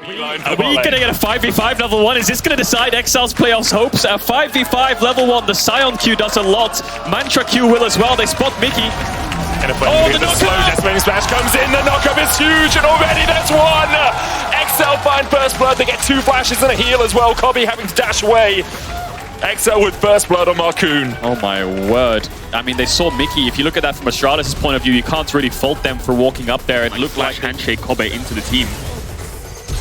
Are we going to get a 5v5 level 1? Is this going to decide Excel's playoffs hopes? A 5v5 level 1, the Sion Q does a lot. Mantra Q will as well. They spot Mickey. Oh, the slow Jasmine Smash comes in. The knockup is huge, and already that's one. Excel find first blood. They get 2 flashes and a heal as well. Kobe having to dash away. Excel with first blood on Marcoon. Oh my word. I mean, they saw Mickey. If you look at that from Astralis' point of view, you can't really fault them for walking up there. It looked like handshake Kobe into the team.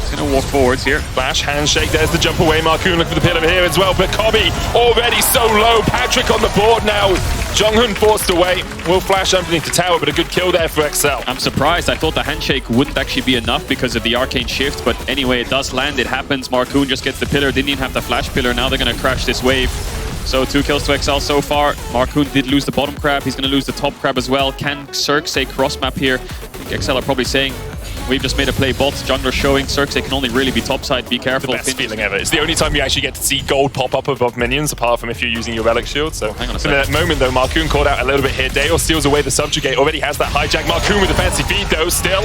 He's going to walk forwards here. Flash, handshake, there's the jump away. Marcoon looking for the pillar here as well, but Kobe already so low. Patrick on the board now. Jonghoon forced away. Will flash underneath the tower, but a good kill there for Excel. I'm surprised. I thought the handshake wouldn't actually be enough because of the arcane shift, but anyway, it does land. It happens. Marcoon just gets the pillar. Didn't even have the flash pillar. Now they're going to crash this wave. So 2 kills to Excel so far. Marcoon did lose the bottom crab. He's going to lose the top crab as well. Can Xerxes cross map here? I think Excel are probably saying, we've just made a play bot. Jungler showing Xerxes can only really be topside. Be careful. The best feeling ever. It's the only time you actually get to see gold pop up above minions, apart from if you're using your relic shield. So hang on a second. In that moment though, Marcoon caught out a little bit here. Dale steals away the subjugate. Already has that hijack. Marcoon with the fancy feed though. Still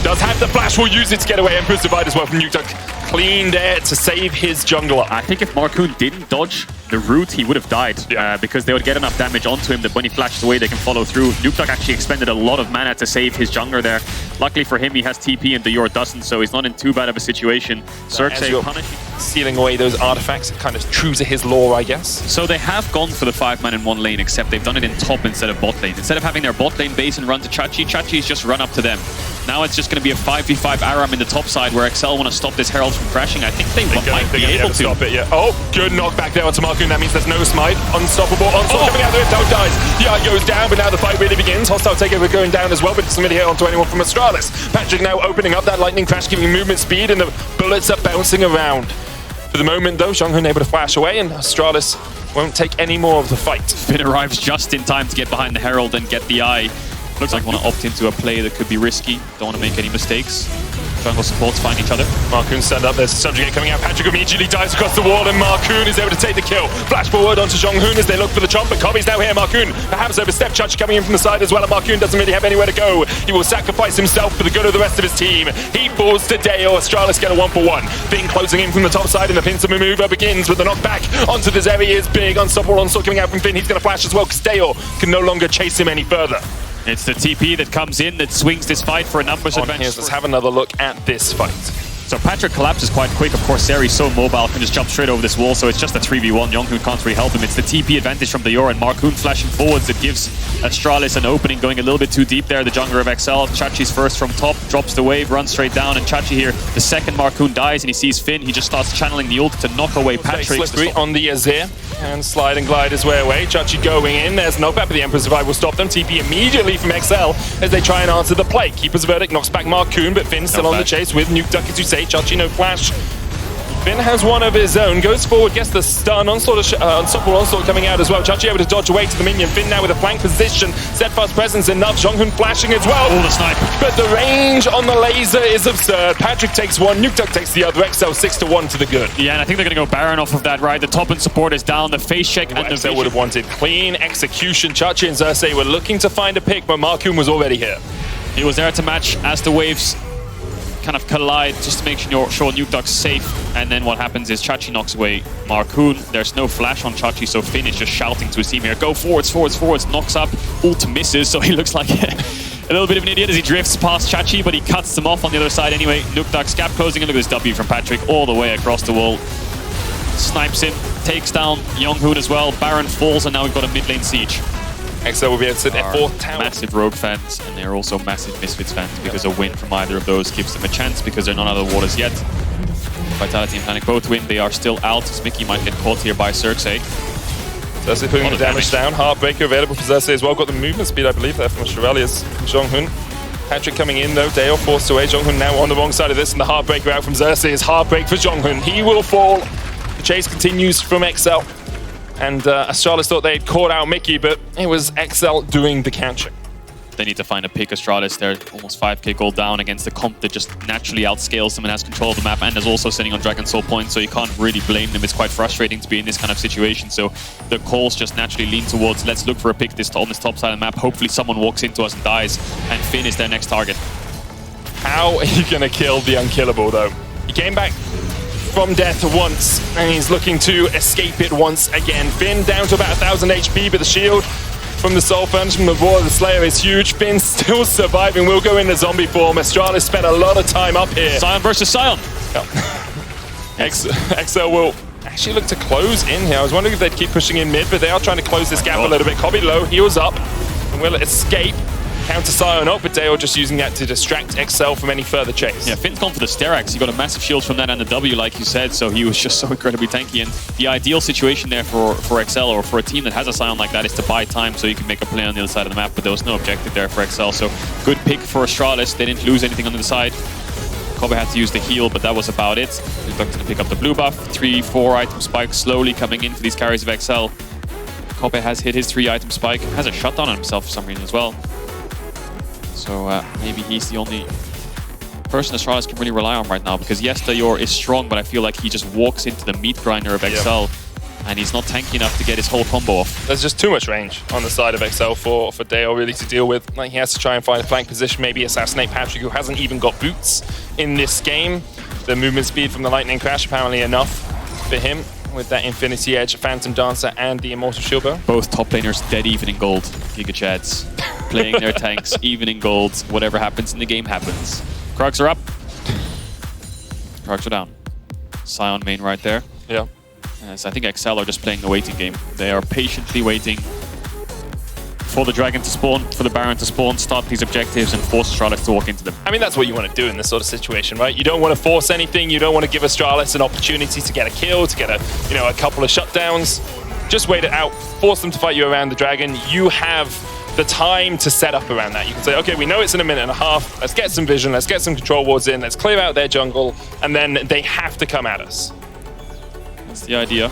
does have the flash. Will use it to get away. Emperor's Divide as well from Nukeduck. Clean there to save his jungler. I think if Marcoon didn't dodge the route, he would have died because they would get enough damage onto him that when he flashes away, they can follow through. Nukeduck actually expended a lot of mana to save his jungler there. Luckily for him, he has TP and Dior doesn't, so he's not in too bad of a situation. Xerxes punishing. Stealing away those artifacts, kind of true to his lore, I guess. So they have gone for the 5-man in one lane, except they've done it in top instead of bot lane. Instead of having their bot lane base and run to Chachi's just run up to them. Now it's just going to be a 5v5 Aram in the top side where Excel want to stop this Herald from crashing. I think they might be able to stop it, yeah. Oh, good knockback there onto Marcoon. That means there's no smite. Unstoppable. Onslaught coming out there. Don't dies. The eye goes down, but now the fight really begins. Hostile takeover going down as well, but it's really here onto anyone from Astralis. Patrick now opening up that lightning crash, giving movement speed, and the bullets are bouncing around. For the moment, though, Jonghoon able to flash away, and Astralis won't take any more of the fight. Finn arrives just in time to get behind the Herald and get the eye. Looks like want to opt into a play that could be risky. Don't want to make any mistakes. Jungle supports find each other. Marcoon stand up. There's a subjugate coming out. Patrick immediately dives across the wall, and Marcoon is able to take the kill. Flash forward onto Jonghoon as they look for the chomp, but Kobe's now here. Marcoon perhaps overstep. Chachi coming in from the side as well, and Marcoon doesn't really have anywhere to go. He will sacrifice himself for the good of the rest of his team. He falls to Dale. Astralis get a 1-for-1. Finn closing in from the top side, and the pincer maneuver begins with the knockback onto the Zeri is big. Unstoppable onslaught coming out from Finn. He's going to flash as well because Dale can no longer chase him any further. It's the TP that comes in that swings this fight for a numbers advantage. Let's have another look at this fight. So Patrick collapses quite quick. Of course, Zeri's so mobile, can just jump straight over this wall, so it's just a 3v1. Jonghoon can't really help him. It's the TP advantage from Dior, and Marcoon flashing forwards that gives Astralis an opening, going a little bit too deep there. The jungler of XL, Chachi's first from top, drops the wave, runs straight down, and Chachi here, the second Marcoon dies, and he sees Finn. He just starts channeling the ult to knock away Patrick. Slippery on the Azir, and slide and glide his way away. Chachi going in, there's no knockback, but the Emperor's Divide will stop them. TP immediately from XL as they try and answer the play. Keeper's Verdict knocks back Marcoon, but Finn's still on the chase with Nukeduck, as you say. Chachi no flash. Finn has one of his own, goes forward, gets the stun, unstoppable onslaught coming out as well. Chachi able to dodge away to the minion. Finn now with a flank position, steadfast presence enough. Jonghoon flashing as well. Oh, the snipe. But the range on the laser is absurd. Patrick takes one, Nukeduck takes the other. XL 6-1 to the good. Yeah, and I think they're going to go Baron off of that, right? The top and support is down, the face check and the XL would have wanted clean execution. Chachi and Xerxes were looking to find a pick, but Marcoon was already here. He was there to match as the waves kind of collide, just to make sure Nukeduck's safe. And then what happens is Chachi knocks away Marcoon. There's no flash on Chachi, so Finn is just shouting to his team here, go forwards, forwards, forwards. Knocks up, ult misses, so he looks like a little bit of an idiot as he drifts past Chachi, but he cuts them off on the other side anyway. Nukeduck's gap closing, and look at this W from Patrick all the way across the wall. Snipes him, takes down Jonghoon as well. Baron falls, and now we've got a mid lane siege. XL will be able to sit at 4th tower. Massive Rogue fans, and they're also massive Misfits fans because a win from either of those gives them a chance because they're not out of the waters yet. Vitality and Panic both win. They are still out as Mickey might get caught here by Xerxes. Xerxes putting the damage down. Heartbreaker available for Xerxes as well. Got the movement speed, I believe, there from Chevaliers. Jonghoon. Patrick coming in though. Dale forced away. Jonghoon now on the wrong side of this, and the Heartbreaker out from Xerxes. Heartbreak for Jonghoon. He will fall. The chase continues from XL. And Astralis thought they'd caught out Mickey, but it was XL doing the catching. They need to find a pick. Astralis, they're almost 5k gold down against a comp that just naturally outscales them and has control of the map and is also sitting on Dragon Soul points, so you can't really blame them. It's quite frustrating to be in this kind of situation, so the calls just naturally lean towards, let's look for a pick on this top side of the map. Hopefully someone walks into us and dies, and Finn is their next target. How are you going to kill the unkillable, though? He came back from death once, and he's looking to escape it once again. Finn down to about 1,000 HP, but the shield from the Soul Punch from the War of the Slayer is huge. Finn still surviving, will go into zombie form. Astralis spent a lot of time up here. Sion versus Sion. XL will actually look to close in here. I was wondering if they'd keep pushing in mid, but they are trying to close this gap a little bit. Kobe low, heals up, and will escape. Counter Sion up, but Dale just using that to distract XL from any further chase. Yeah, Finn's gone for the Stair Axe. He got a massive shield from that and the W, like you said, so he was just so incredibly tanky. And the ideal situation there for XL or for a team that has a Sion like that is to buy time so you can make a play on the other side of the map, but there was no objective there for XL. So good pick for Astralis. They didn't lose anything on the side. Kobe had to use the heal, but that was about it. He's going to pick up the blue buff. 3-4 item spike slowly coming into these carries of XL. Kobe has hit his 3-item spike, has a shutdown on himself for some reason as well. So maybe he's the only person Astralis can really rely on right now, because yes, Dayor is strong, but I feel like he just walks into the meat grinder of XL, and he's not tanky enough to get his whole combo off. There's just too much range on the side of XL for Dayor really to deal with. Like, he has to try and find a flank position, maybe assassinate Patrick, who hasn't even got boots in this game. The movement speed from the Lightning Crash apparently enough for him with that Infinity Edge, Phantom Dancer, and the Immortal Shieldbow. Both top laners dead even in gold. Giga Chads playing their tanks even in gold. Whatever happens in the game happens. Krugs are up. Krugs are down. Sion main right there. Yeah. So I think XL are just playing the waiting game. They are patiently waiting for the Dragon to spawn, for the Baron to spawn, start these objectives, and force Astralis to walk into them. I mean, that's what you want to do in this sort of situation, right? You don't want to force anything. You don't want to give Astralis an opportunity to get a kill, to get a couple of shutdowns. Just wait it out. Force them to fight you around the Dragon. You have the time to set up around that. You can say, okay, we know it's in a minute and a half. Let's get some vision. Let's get some control wards in. Let's clear out their jungle. And then they have to come at us. That's the idea.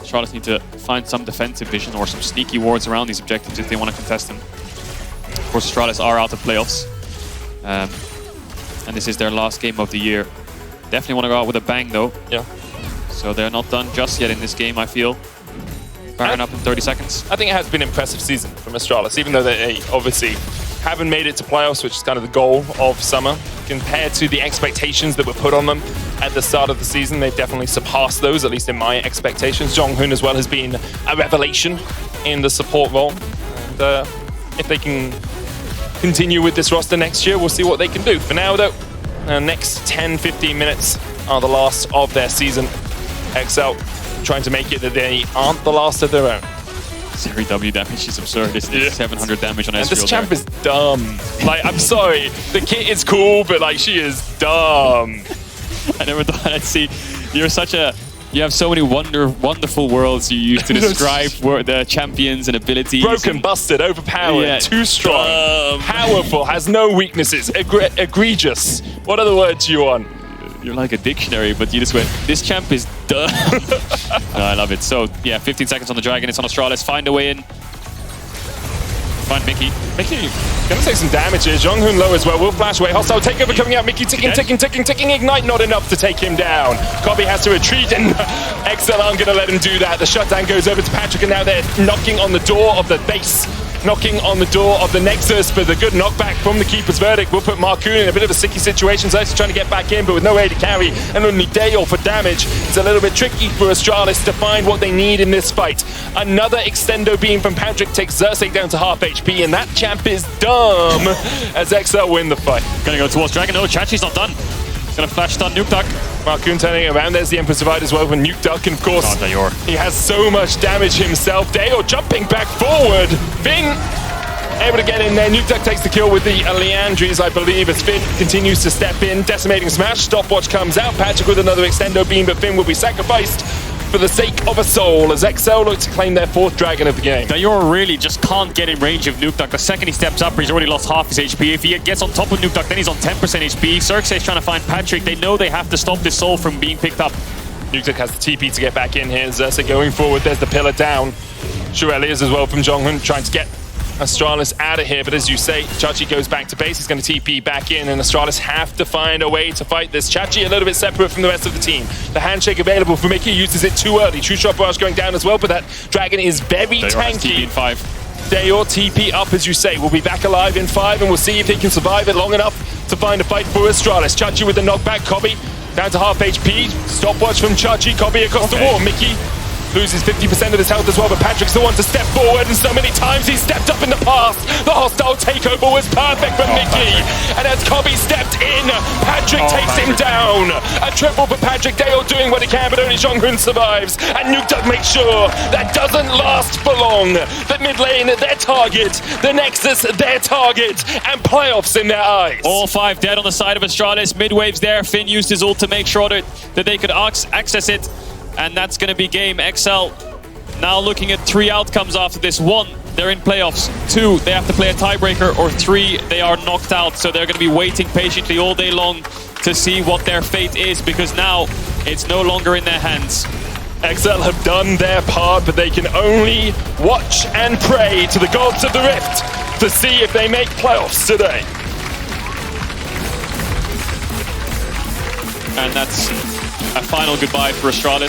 Astralis need to find some defensive vision or some sneaky wards around these objectives if they want to contest them. Of course, Astralis are out of playoffs. And this is their last game of the year. Definitely want to go out with a bang, though. Yeah. So they're not done just yet in this game, I feel. Baron up in 30 seconds. I think it has been an impressive season from Astralis, even though they obviously haven't made it to playoffs, which is kind of the goal of summer. Compared to the expectations that were put on them at the start of the season, they've definitely surpassed those, at least in my expectations. Jonghoon as well has been a revelation in the support role. And if they can continue with this roster next year, we'll see what they can do. For now, though, next 10-15 minutes are the last of their season. XL trying to make it that they aren't the last of their own. Zeri W damage is absurd, isn't it? Yeah. 700 damage on Ezreal. And this champ is dumb. Like, I'm sorry, the kit is cool, but like, she is dumb. I never thought I'd see. You have so many wonderful words you use to describe the champions and abilities. Broken, busted, overpowered, too strong, powerful, has no weaknesses, egregious. What other words do you want? You're like a dictionary, but you just went, this champ is dumb. No, I love it. So, yeah, 15 seconds on the Dragon. It's on Astralis. Find a way in. Find Mickey. Mickey gonna take some damage here. Jonghoon low as well. Will flash away. Hostile takeover coming out. Mickey ticking. Ignite not enough to take him down. Kobe has to retreat, and XL aren't gonna let him do that. The shutdown goes over to Patrick, and now they're knocking on the door of the base. Knocking on the door of the Nexus, but the good knockback from the Keeper's Verdict will put Marcoon in a bit of a sticky situation. Zeus is trying to get back in, but with no way to carry, and only Dale for damage. It's a little bit tricky for Astralis to find what they need in this fight. Another extendo beam from Patrick takes Xerxes down to half HP, and that champ is dumb as XL win the fight. Gonna go towards Dragon. Oh, Chachi's not done. He's gonna flash stun Nuke Duck. Marcoon turning it around. There's the Emperor's Divide as well for Nuke Duck, and of course, he has so much damage himself. Dale jumping back forward. Finn able to get in there. Nuke Duck takes the kill with the Leandries, I believe, as Finn continues to step in. Decimating Smash. Stopwatch comes out. Patrick with another extendo beam, but Finn will be sacrificed for the sake of a soul as XL look to claim their 4th Dragon of the game. Dayor really just can't get in range of Nuke Duck. The second he steps up, he's already lost half his HP. If he gets on top of Nuke Duck, then he's on 10% HP. Xerxes trying to find Patrick. They know they have to stop this soul from being picked up. Nuke Duck has the TP to get back in here. Xerxes going forward. There's the pillar down. Shurelias as well from Jonghoon trying to get Astralis out of here, but as you say, Chachi goes back to base. He's going to TP back in, and Astralis have to find a way to fight this. Chachi a little bit separate from the rest of the team. The handshake available for Mickey, uses it too early. True Shot Barrage going down as well, but that Dragon is very tanky. TP in 5. Dayor TP up, as you say. We'll be back alive in 5, and we'll see if he can survive it long enough to find a fight for Astralis. Chachi with the knockback. Kobe Down to half HP. Stopwatch from Chachi. Kobe across the wall. Mickey loses 50% of his health as well, but Patrick's the one to step forward, and so many times he stepped up in the past. The hostile takeover was perfect for Mickey. And as Kobe stepped in, Patrick takes him down. A triple for Patrick. Dale doing what he can, but only Jonghoon survives. And Nukeduck makes sure that doesn't last for long. The mid lane, their target. The Nexus, their target. And playoffs in their eyes. All 5 dead on the side of Astralis. Mid-waves there. Finn used his ult to make sure that they could access it. And that's going to be game. XL now looking at 3 outcomes after this. 1, they're in playoffs. 2, they have to play a tiebreaker. Or 3, they are knocked out. So they're going to be waiting patiently all day long to see what their fate is, because now it's no longer in their hands. XL have done their part, but they can only watch and pray to the gods of the Rift to see if they make playoffs today. And that's a final goodbye for Astralis.